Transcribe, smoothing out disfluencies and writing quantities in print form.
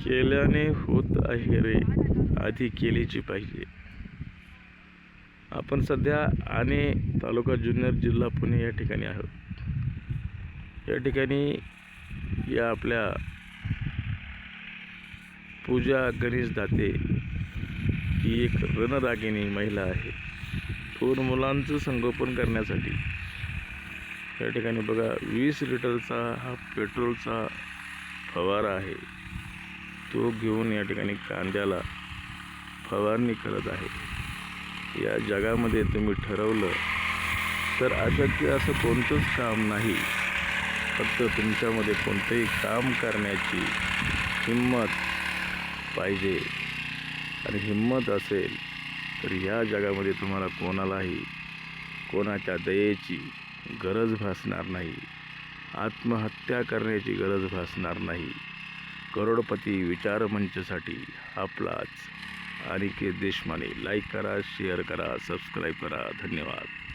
केल्याने होत आहे रे, आधी केलीची पाहिजे. आपण सध्या आणे तालुका जुन्नर जिल्हा पुणे या ठिकाणी आहोत. या ठिकाणी या आपल्या पूजा गणेश दाते ही एक रणरागिणी महिला आहे. थोर मुलांचं संगोपन करण्यासाठी या ठिकाणी बघा 20 लिटरचा हा पेट्रोलचा फवारा आहे. तो घेऊन या ठिकाणी कांद्याला फवारणी करत आहे. या जगामध्ये तुम्ही ठरवलं तर अशक्य असं कोणतंच काम नाही. फक्त तुमच्यामध्ये कोणतंही काम करण्याची हिंमत पाहिजे. आणि हिंमत असेल तर या जगामध्ये तुम्हाला कोणालाही कोणाच्या दयेची गरज भासणार नाही. आत्महत्या करण्याची गरज भासणार नाही. करोडपती विचार मंचसाठी आपलाच अनिकेत देशमाने. लाईक करा, शेअर करा, सबस्क्राईब करा. धन्यवाद.